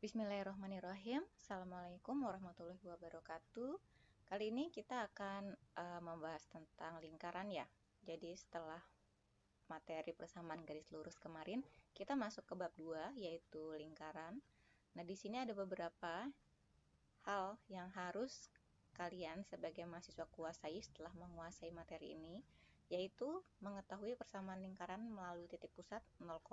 Bismillahirrahmanirrahim. Assalamualaikum warahmatullahi wabarakatuh. Kali ini kita akan membahas tentang lingkaran ya. Jadi setelah materi persamaan garis lurus kemarin, kita masuk ke bab 2 yaitu lingkaran. Nah, di sini ada beberapa hal yang harus kalian sebagai mahasiswa kuasai setelah menguasai materi ini, yaitu mengetahui persamaan lingkaran melalui titik pusat 0,0,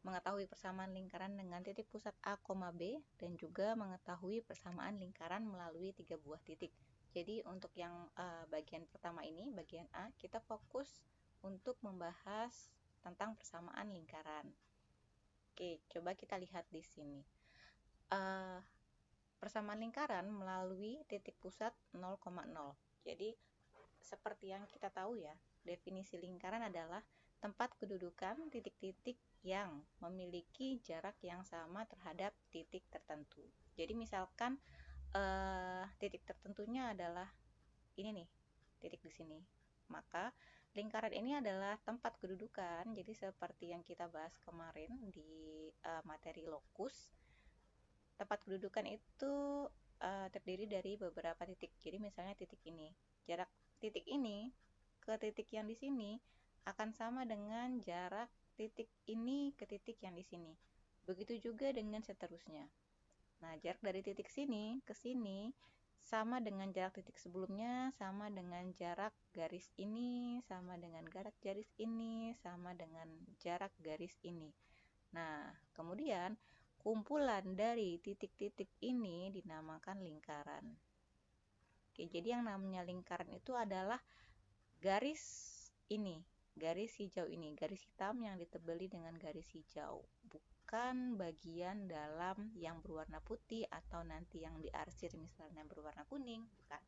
mengetahui persamaan lingkaran dengan titik pusat A, B, dan juga mengetahui persamaan lingkaran melalui 3 buah titik. Jadi untuk yang bagian pertama ini, bagian A, kita fokus untuk membahas tentang persamaan lingkaran. Oke, coba kita lihat di sini. Persamaan lingkaran melalui titik pusat 0,0. Jadi seperti yang kita tahu ya, definisi lingkaran adalah tempat kedudukan titik-titik yang memiliki jarak yang sama terhadap titik tertentu. Jadi misalkan titik tertentunya adalah ini nih, titik di sini. Maka lingkaran ini adalah tempat kedudukan. Jadi seperti yang kita bahas kemarin di materi lokus, tempat kedudukan itu terdiri dari beberapa titik. Jadi misalnya titik ini, jarak titik ini ke titik yang di sini akan sama dengan jarak titik ini ke titik yang di sini. Begitu juga dengan seterusnya. Nah, jarak dari titik sini ke sini sama dengan jarak titik sebelumnya, sama dengan jarak garis ini, sama dengan jarak garis ini, sama dengan jarak garis ini. Nah, kemudian kumpulan dari titik-titik ini dinamakan lingkaran. Oke, jadi yang namanya lingkaran itu adalah garis ini, garis hijau ini, garis hitam yang ditebeli dengan garis hijau, bukan bagian dalam yang berwarna putih atau nanti yang diarsir misalnya berwarna kuning, bukan.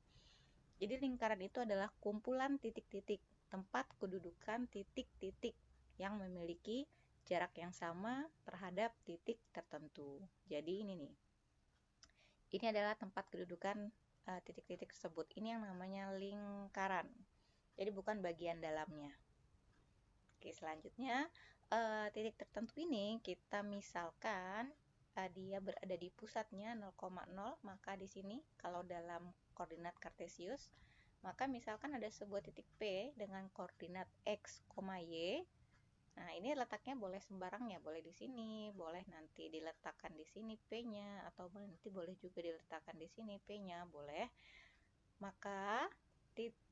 Jadi lingkaran itu adalah kumpulan titik-titik, tempat kedudukan titik-titik yang memiliki jarak yang sama terhadap titik tertentu. Jadi ini nih, ini adalah tempat kedudukan titik-titik tersebut. Ini yang namanya lingkaran. Jadi bukan bagian dalamnya. Oke, selanjutnya titik tertentu ini kita misalkan dia berada di pusatnya 0,0, maka di sini kalau dalam koordinat kartesius, maka misalkan ada sebuah titik P dengan koordinat x, y. Nah, ini letaknya boleh sembarang ya, boleh di sini, boleh nanti diletakkan di sini P-nya, atau nanti boleh juga diletakkan di sini P-nya, boleh. Maka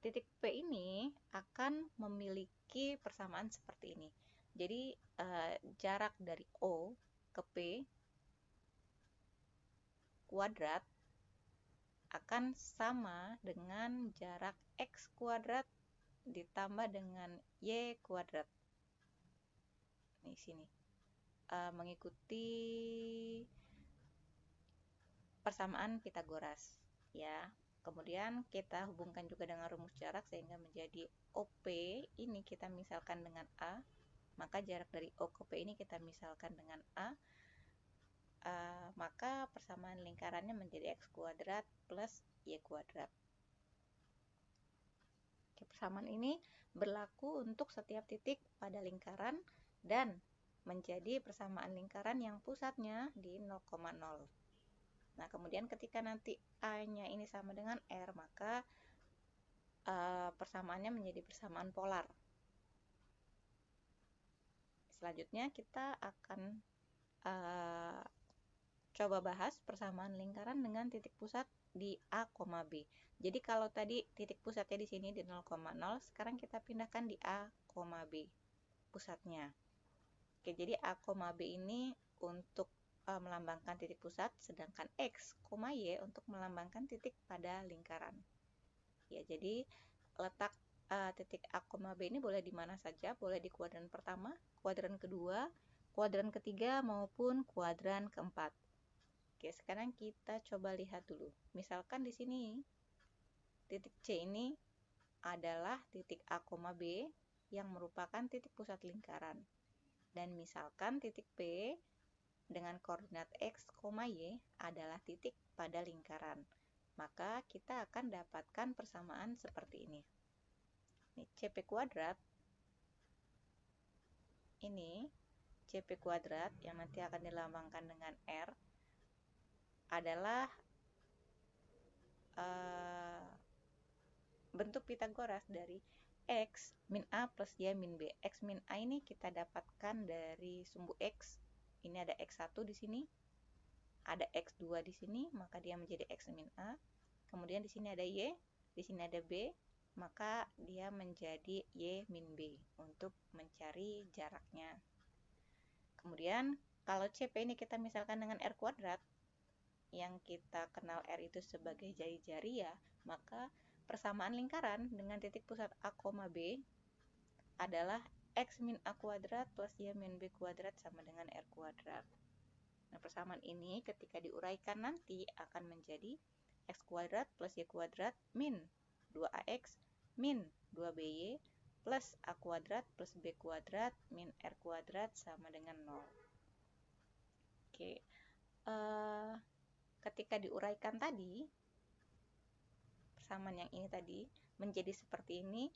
titik P ini akan memiliki persamaan seperti ini. Jadi jarak dari O ke P kuadrat akan sama dengan jarak X kuadrat ditambah dengan Y kuadrat. Di sini mengikuti persamaan Pitagoras ya. Kemudian kita hubungkan juga dengan rumus jarak sehingga menjadi OP ini kita misalkan dengan A, maka jarak dari O ke P ini kita misalkan dengan A, maka persamaan lingkarannya menjadi X kuadrat plus Y kuadrat. Persamaan ini berlaku untuk setiap titik pada lingkaran dan menjadi persamaan lingkaran yang pusatnya di 0,0. Nah, kemudian ketika nanti A-nya ini sama dengan R, maka persamaannya menjadi persamaan polar. Selanjutnya kita akan coba bahas persamaan lingkaran dengan titik pusat di A, B. Jadi kalau tadi titik pusatnya di sini di 0,0, sekarang kita pindahkan di A, B pusatnya. Oke, jadi A, B ini untuk melambangkan titik pusat, sedangkan X, Y untuk melambangkan titik pada lingkaran. Ya, jadi letak titik A, B ini boleh di mana saja, boleh di kuadran pertama, kuadran kedua, kuadran ketiga maupun kuadran keempat. Oke, sekarang kita coba lihat dulu. Misalkan di sini titik C ini adalah titik A, B yang merupakan titik pusat lingkaran. Dan misalkan titik P dengan koordinat X, Y adalah titik pada lingkaran. Maka kita akan dapatkan persamaan seperti ini. Ini CP kuadrat. Ini CP kuadrat yang nanti akan dilambangkan dengan R adalah bentuk Pitagoras dari X min A plus Y min B. X min A ini kita dapatkan dari sumbu X. Ini ada X1 di sini, ada X2 di sini, maka dia menjadi X min A. Kemudian di sini ada Y, di sini ada B, maka dia menjadi Y min B untuk mencari jaraknya. Kemudian kalau CP ini kita misalkan dengan R kuadrat, yang kita kenal R itu sebagai jari-jari ya, maka persamaan lingkaran dengan titik pusat A, B adalah X min A kuadrat plus Y min B kuadrat sama dengan R kuadrat. Nah, persamaan ini ketika diuraikan nanti akan menjadi X kuadrat plus Y kuadrat min 2AX min 2BY plus A kuadrat plus B kuadrat min R kuadrat sama dengan 0. Oke, ketika diuraikan tadi, persamaan yang ini tadi menjadi seperti ini,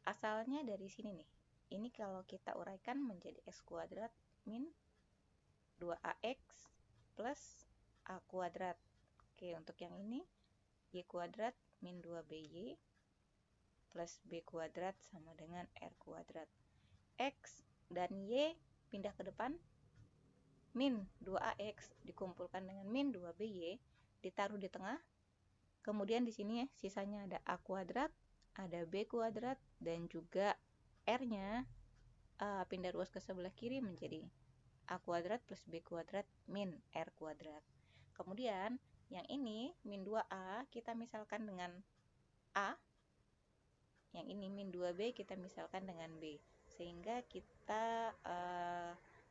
asalnya dari sini nih. Ini kalau kita uraikan menjadi X kuadrat min 2AX plus A kuadrat. Oke, untuk yang ini Y kuadrat min 2BY plus B kuadrat sama dengan R kuadrat. X dan Y pindah ke depan, min 2AX dikumpulkan dengan min 2BY ditaruh di tengah. Kemudian di sini sisanya ada A kuadrat, ada B kuadrat, dan juga R-nya pindah ruas ke sebelah kiri menjadi A kuadrat plus B kuadrat min R kuadrat. Kemudian yang ini min 2A kita misalkan dengan A, yang ini min 2B kita misalkan dengan B, sehingga kita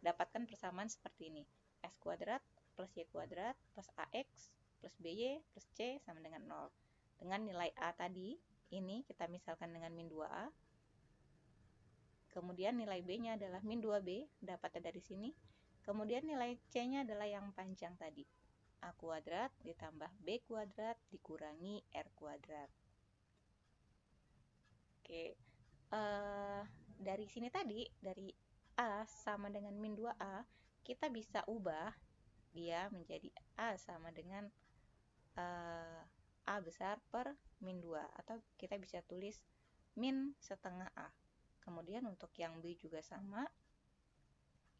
dapatkan persamaan seperti ini. X kuadrat plus Y kuadrat plus AX plus BY plus C sama dengan 0. Dengan nilai A tadi, ini kita misalkan dengan min 2A. Kemudian nilai B-nya adalah min 2B, dapatnya dari sini. Kemudian nilai C-nya adalah yang panjang tadi. A kuadrat ditambah B kuadrat dikurangi R kuadrat. Oke, dari sini tadi, dari A sama dengan min 2A, kita bisa ubah dia menjadi A sama dengan A besar per min 2, atau kita bisa tulis min setengah A. Kemudian untuk yang B juga sama,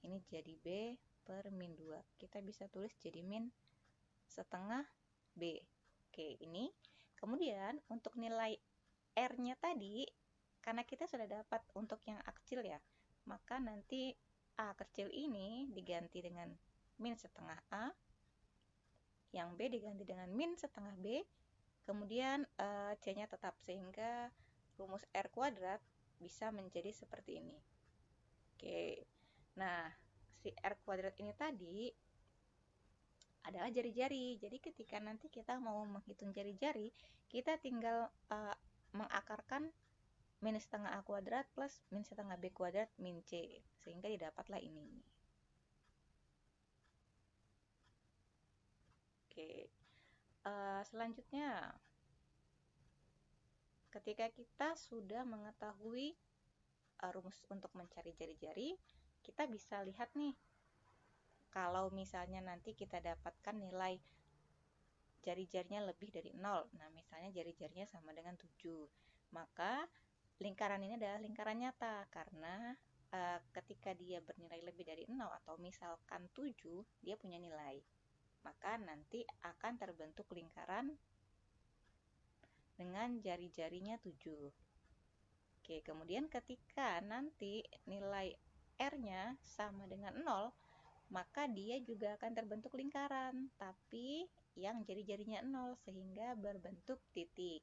ini jadi B per min 2, kita bisa tulis jadi min setengah B. Oke, ini kemudian untuk nilai R-nya tadi, karena kita sudah dapat untuk yang A kecil ya, maka nanti A kecil ini diganti dengan min setengah A, yang B diganti dengan min setengah B, kemudian C-nya tetap, sehingga rumus R kuadrat bisa menjadi seperti ini. Oke, nah si R kuadrat ini tadi adalah jari-jari. Jadi ketika nanti kita mau menghitung jari-jari, kita tinggal mengakarkan min setengah A kuadrat plus min setengah B kuadrat min C, sehingga didapatlah ini. Oke, selanjutnya ketika kita sudah mengetahui rumus untuk mencari jari-jari, kita bisa lihat nih, kalau misalnya nanti kita dapatkan nilai jari-jarinya lebih dari 0, nah misalnya jari-jarinya sama dengan 7, maka lingkaran ini adalah lingkaran nyata, karena ketika dia bernilai lebih dari 0 atau misalkan 7, dia punya nilai, maka nanti akan terbentuk lingkaran dengan jari-jarinya 7. Oke, kemudian ketika nanti nilai R-nya sama dengan 0, maka dia juga akan terbentuk lingkaran, tapi yang jari-jarinya 0, sehingga berbentuk titik.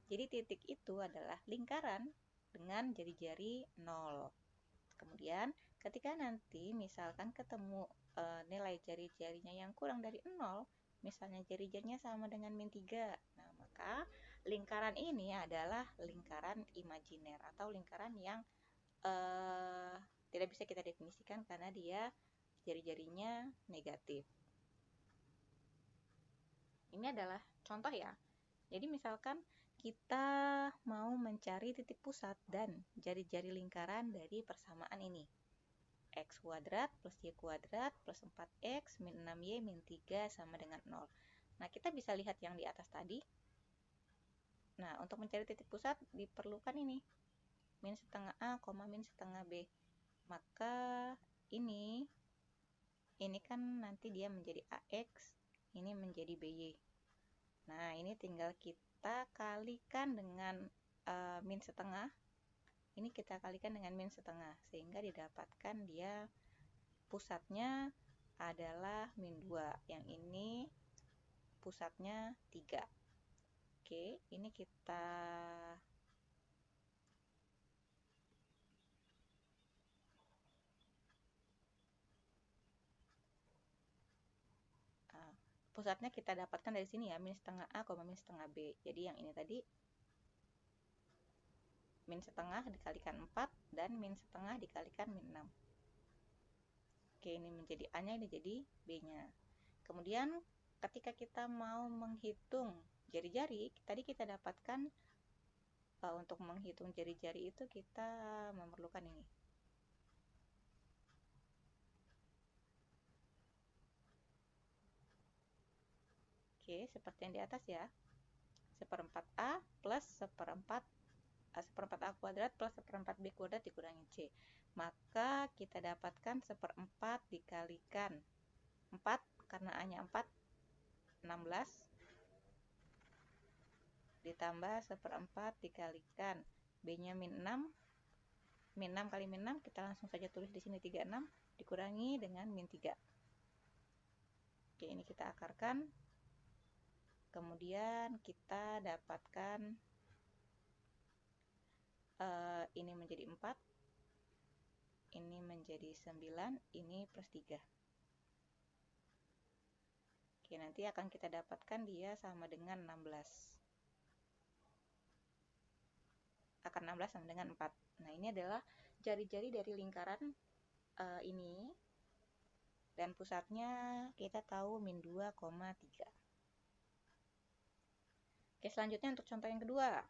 Jadi titik itu adalah lingkaran dengan jari-jari 0. Kemudian ketika nanti misalkan ketemu nilai jari-jarinya yang kurang dari 0, misalnya jari-jarinya sama dengan min 3, nah maka lingkaran ini adalah lingkaran imajiner atau lingkaran yang tidak bisa kita definisikan karena dia jari-jarinya negatif. Ini adalah contoh ya. Jadi misalkan kita mau mencari titik pusat dan jari-jari lingkaran dari persamaan ini. X kuadrat plus Y kuadrat plus 4X min 6Y min 3 sama dengan 0. Nah, kita bisa lihat yang di atas tadi. Nah, untuk mencari titik pusat diperlukan ini. Min setengah A, min setengah B. Maka ini kan nanti dia menjadi AX, ini menjadi BY. Nah, ini tinggal kita kalikan dengan min setengah. Ini kita kalikan dengan min setengah, sehingga didapatkan dia pusatnya adalah min 2. Yang ini pusatnya 3. Oke, ini kita pusatnya kita dapatkan dari sini ya, min setengah A, min setengah B. Jadi yang ini tadi min setengah dikalikan 4 dan min setengah dikalikan min 6. Oke, ini menjadi A-nya, ini jadi B-nya. Kemudian ketika kita mau menghitung jari-jari, tadi kita dapatkan untuk menghitung jari-jari itu kita memerlukan ini. Oke, seperti yang di atas ya. 1/4A plus 1/4 A kuadrat plus 1/4 B kuadrat dikurangi C. Maka kita dapatkan 1/4 dikalikan 4, karena A-nya 4, 16. Ditambah 1/4 dikalikan B-nya min 6. Min 6 kali min 6, kita langsung saja tulis di sini 36, dikurangi dengan min 3. Oke, ini kita akarkan. Kemudian kita dapatkan ini menjadi 4, ini menjadi 9, ini plus 3. Oke, nanti akan kita dapatkan dia sama dengan 16. Akar 16 sama dengan 4. Nah, ini adalah jari-jari dari lingkaran ini. Dan pusatnya kita tahu min 2,3. Oke, selanjutnya untuk contoh yang kedua.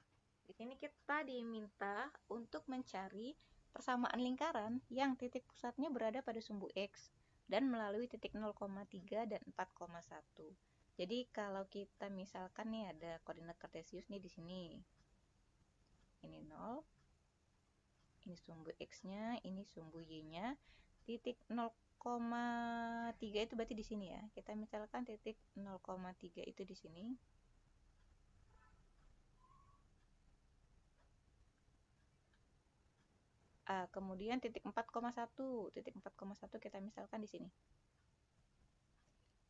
Di sini kita diminta untuk mencari persamaan lingkaran yang titik pusatnya berada pada sumbu X dan melalui titik 0,3 dan 4,1. Jadi kalau kita misalkan nih ada koordinat kartesius nih di sini. Ini 0. Ini sumbu X-nya, ini sumbu Y-nya. Titik 0,3 itu berarti di sini ya. Kita misalkan titik 0,3 itu di sini. Kemudian titik 4,1. Titik 4,1 kita misalkan di sini.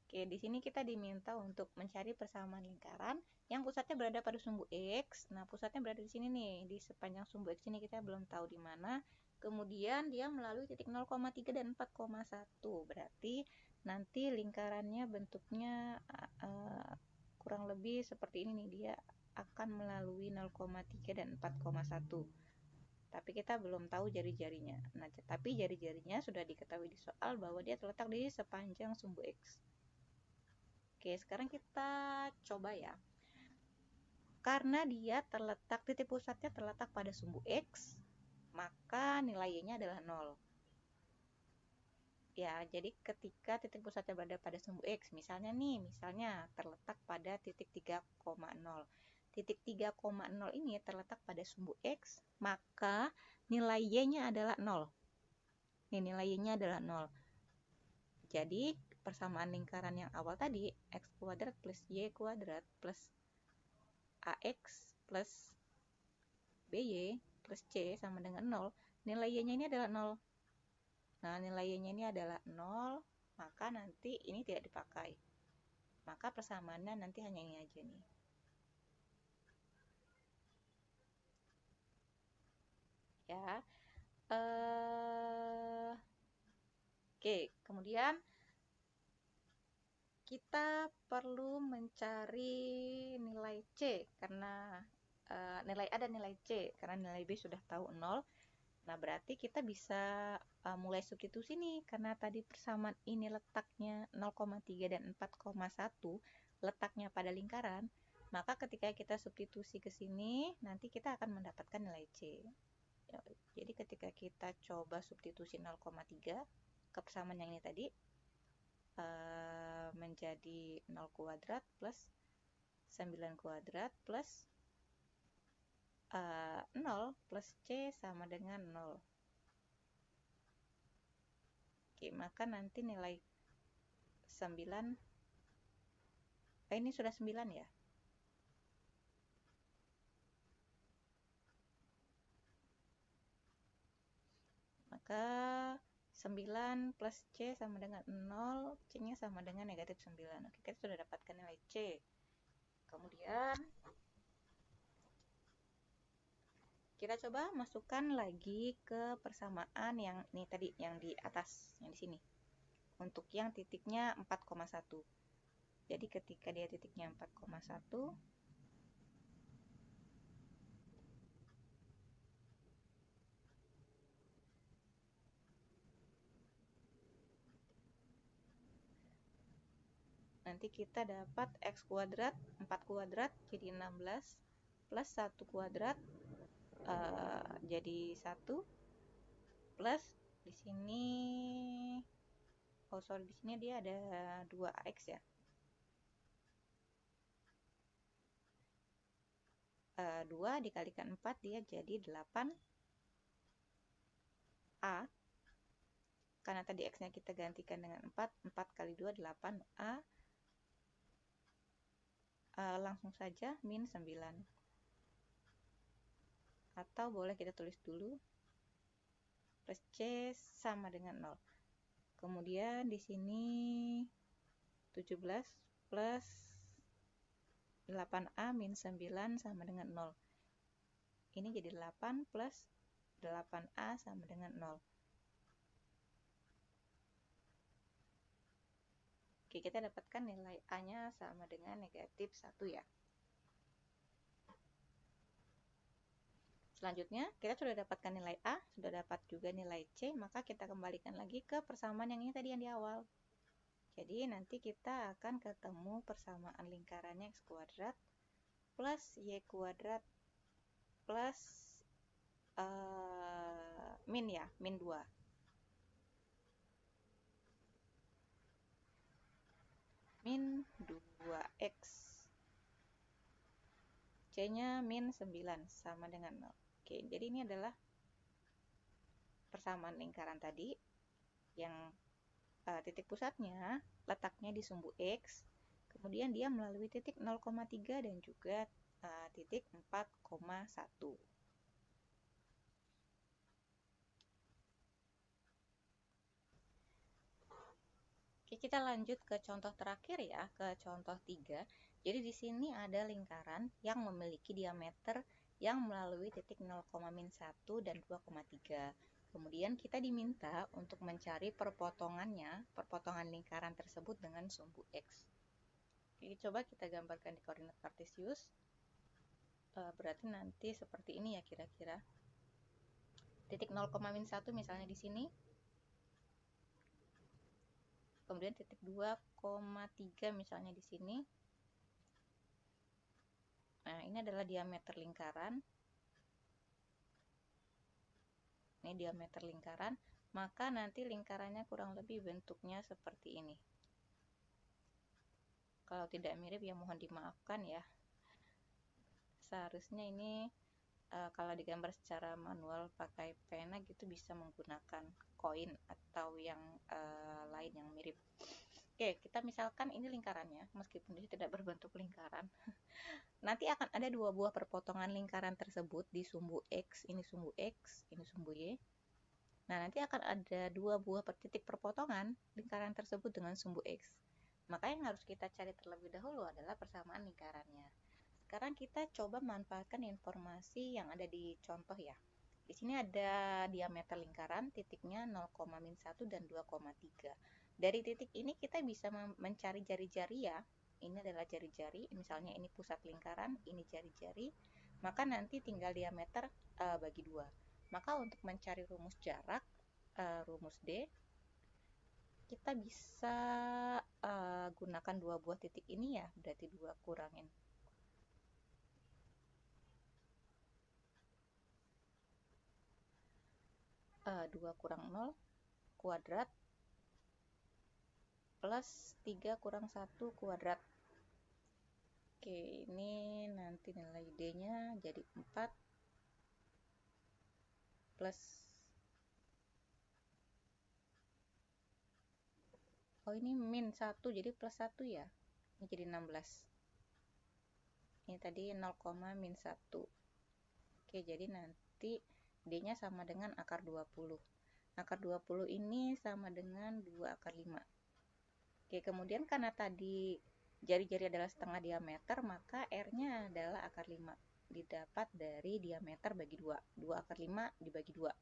Oke, di sini kita diminta untuk mencari persamaan lingkaran yang pusatnya berada pada sumbu X. Nah, pusatnya berada di sini nih, di sepanjang sumbu X ini kita belum tahu di mana. Kemudian dia melalui titik 0,3 dan 4,1. Berarti nanti lingkarannya bentuknya kurang lebih seperti ini nih. Dia akan melalui 0,3 dan 4,1. Tapi kita belum tahu jari-jarinya. Nah, tapi jari-jarinya sudah diketahui di soal bahwa dia terletak di sepanjang sumbu X. Oke, sekarang kita coba ya. Karena dia terletak, titik pusatnya terletak pada sumbu X, maka nilai Y-nya adalah 0. Ya, jadi ketika titik pusatnya berada pada sumbu X, misalnya terletak pada titik 3,0. Titik 3,0 ini terletak pada sumbu X, maka nilai Y-nya adalah 0. Ini nilai Y-nya adalah 0. Jadi, persamaan lingkaran yang awal tadi, X kuadrat plus Y kuadrat plus AX plus BY plus C sama dengan 0. Nilai Y-nya ini adalah 0. Nah, nilai Y-nya ini adalah 0, maka nanti ini tidak dipakai. Maka persamaannya nanti hanya ini aja nih. Ya. Oke, kemudian kita perlu mencari nilai C karena nilai A dan nilai C karena nilai B sudah tahu 0. Nah, berarti kita bisa mulai substitusi nih karena tadi persamaan ini letaknya 0,3 dan 4,1 letaknya pada lingkaran. Maka ketika kita substitusi ke sini, nanti kita akan mendapatkan nilai C. Jadi ketika kita coba substitusi 0,3 ke persamaan yang ini tadi, menjadi 0 kuadrat plus 9 kuadrat plus 0 plus C sama dengan 0. Oke, maka nanti nilai 9, ini sudah 9 ya. Maka 9 plus C sama dengan 0, C-nya sama dengan negatif 9. Oke, kita sudah dapatkan nilai C. Kemudian kita coba masukkan lagi ke persamaan yang ini tadi, yang di atas, yang di sini. Untuk yang titiknya 4,1. Jadi ketika dia titiknya 4,1, nanti kita dapat X kuadrat, 4 kuadrat jadi 16, plus 1 kuadrat jadi 1, plus di sini, di sini dia ada 2X ya. 2 dikalikan 4 dia jadi 8A. Karena tadi X-nya kita gantikan dengan 4, 4 kali 2, 8A. Langsung saja min 9. Atau boleh kita tulis dulu, plus C sama dengan 0. Kemudian di sini 17 plus 8A min 9 sama dengan 0. Ini jadi 8 plus 8A sama dengan 0. Oke, kita dapatkan nilai A-nya sama dengan negatif 1 ya. Selanjutnya, kita sudah dapatkan nilai A, sudah dapat juga nilai C, maka kita kembalikan lagi ke persamaan yang ini tadi yang di awal. Jadi nanti kita akan ketemu persamaan lingkarannya X kuadrat plus Y kuadrat plus min ya, min 2. Min 2X. C-nya min 9 sama dengan 0. Oke, jadi ini adalah persamaan lingkaran tadi yang titik pusatnya letaknya di sumbu X, kemudian dia melalui titik 0,3 dan juga titik 4,1. Oke, kita lanjut ke contoh terakhir ya, ke contoh 3. Jadi di sini ada lingkaran yang memiliki diameter yang melalui titik 0,-1 dan 2,3. Kemudian kita diminta untuk mencari perpotongannya, perpotongan lingkaran tersebut dengan sumbu X. Oke, coba kita gambarkan di koordinat kartesius. Berarti nanti seperti ini ya kira-kira. Titik 0,-1 misalnya di sini. Kemudian titik 2,3 misalnya di sini. Nah, ini adalah diameter lingkaran. Ini diameter lingkaran, maka nanti lingkarannya kurang lebih bentuknya seperti ini. Kalau tidak mirip ya mohon dimaafkan ya. Seharusnya ini kalau digambar secara manual pakai pena gitu bisa menggunakan koin atau yang lain yang mirip. Oke, kita misalkan ini lingkarannya, meskipun ini tidak berbentuk lingkaran. Nanti akan ada dua buah perpotongan lingkaran tersebut di sumbu X, ini sumbu X, ini sumbu Y. Nah, nanti akan ada dua buah titik perpotongan lingkaran tersebut dengan sumbu X. Maka yang harus kita cari terlebih dahulu adalah persamaan lingkarannya. Sekarang kita coba manfaatkan informasi yang ada di contoh ya. Di sini ada diameter lingkaran, titiknya 0,-1 dan 2,3. Dari titik ini kita bisa mencari jari-jari ya. Ini adalah jari-jari, misalnya ini pusat lingkaran, ini jari-jari. Maka nanti tinggal diameter bagi 2. Maka untuk mencari rumus jarak, rumus D, kita bisa gunakan dua buah titik ini ya, berarti 2 kurangin 2 kurang 0 kuadrat plus 3 kurang 1 kuadrat. Oke, ini nanti nilai D-nya jadi 4 plus, oh ini min 1 jadi plus 1 ya, ini jadi 16. Ini tadi 0, min 1. Oke, jadi nanti D-nya sama dengan akar 20. Akar 20 ini sama dengan 2 akar 5. Oke, kemudian karena tadi jari-jari adalah setengah diameter, maka R-nya adalah akar 5. Didapat dari diameter bagi 2. 2 akar 5 dibagi 2.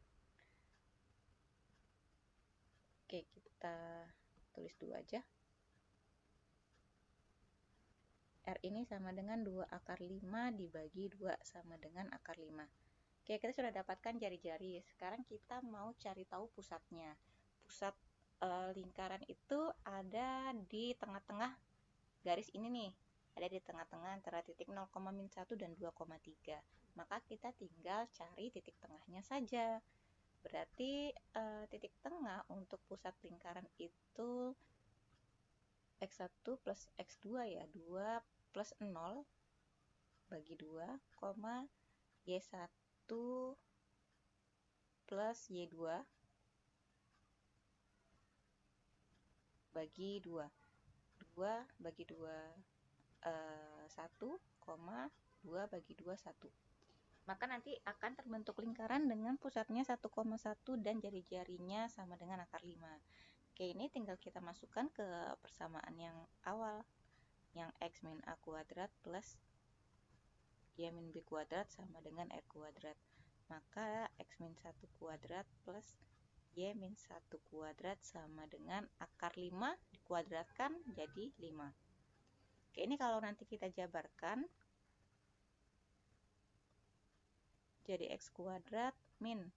Oke, kita tulis dulu aja. R ini sama dengan 2 akar 5 dibagi 2 sama dengan akar 5. Oke, kita sudah dapatkan jari-jari. Sekarang kita mau cari tahu pusatnya. Pusat lingkaran itu ada di tengah-tengah garis ini nih. Ada di tengah-tengah antara titik 0, min 1 dan 2,3. Maka kita tinggal cari titik tengahnya saja. Berarti titik tengah untuk pusat lingkaran itu X1 plus X2 ya. 2 plus 0 bagi 2, Y1 plus Y2 bagi 2. 2 bagi 2 1, 2 bagi 2 1. Maka nanti akan terbentuk lingkaran dengan pusatnya 1,1 dan jari-jarinya sama dengan akar 5. Oke, ini tinggal kita masukkan ke persamaan yang awal, yang X min A kuadrat plus Y min B kuadrat sama dengan R kuadrat. Maka X min 1 kuadrat plus Y min 1 kuadrat sama dengan akar 5 dikuadratkan jadi 5. Oke, ini kalau nanti kita jabarkan jadi X kuadrat min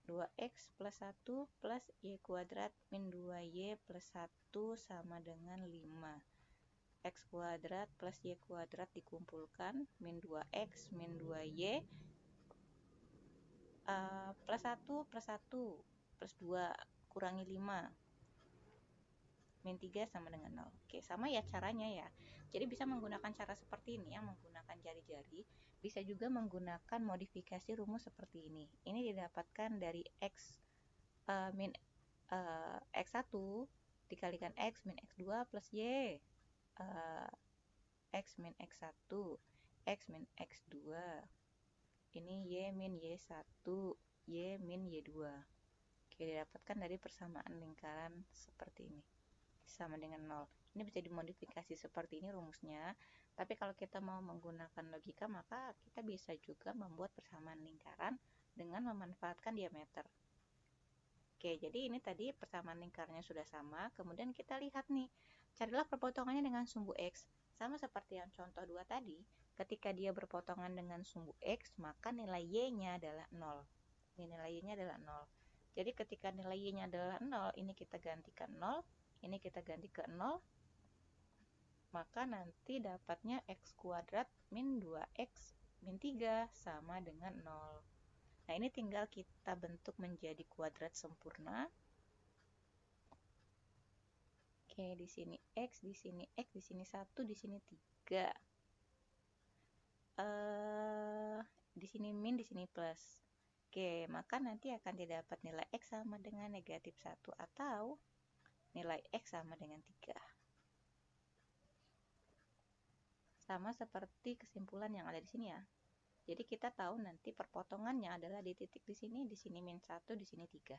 2X plus 1 plus Y kuadrat min 2Y plus 1 sama dengan 5. X kuadrat plus Y kuadrat dikumpulkan min 2X min 2Y plus 1 plus 1 plus 2 kurangi 5 min 3 sama dengan 0. Oke, sama ya caranya ya. Jadi bisa menggunakan cara seperti ini ya, menggunakan jari-jari. Bisa juga menggunakan modifikasi rumus seperti ini. Ini didapatkan dari X min X1 dikalikan X min X2 plus Y X min X1 X min X2 ini Y min Y1 Y min Y2. Oke, didapatkan dari persamaan lingkaran seperti ini sama dengan 0. Ini bisa dimodifikasi seperti ini rumusnya, tapi kalau kita mau menggunakan logika maka kita bisa juga membuat persamaan lingkaran dengan memanfaatkan diameter. Oke, jadi ini tadi persamaan lingkarnya sudah sama. Kemudian kita lihat nih, carilah perpotongannya dengan sumbu X. Sama seperti yang contoh 2 tadi, ketika dia berpotongan dengan sumbu X, maka nilai Y-nya adalah 0. Ini nilai Y-nya adalah 0. Jadi ketika nilai Y-nya adalah 0, ini kita gantikan 0, ini kita ganti ke 0, maka nanti dapatnya X kuadrat min 2X min 3 sama dengan 0. Nah, ini tinggal kita bentuk menjadi kuadrat sempurna. Oke, di sini X, di sini X, di sini 1, di sini 3. Di sini min, di sini plus. Oke, maka nanti akan didapat nilai X sama dengan negatif 1 atau nilai X sama dengan 3. Sama seperti kesimpulan yang ada di sini ya. Jadi kita tahu nanti perpotongannya adalah di titik di sini min 1, di sini 3.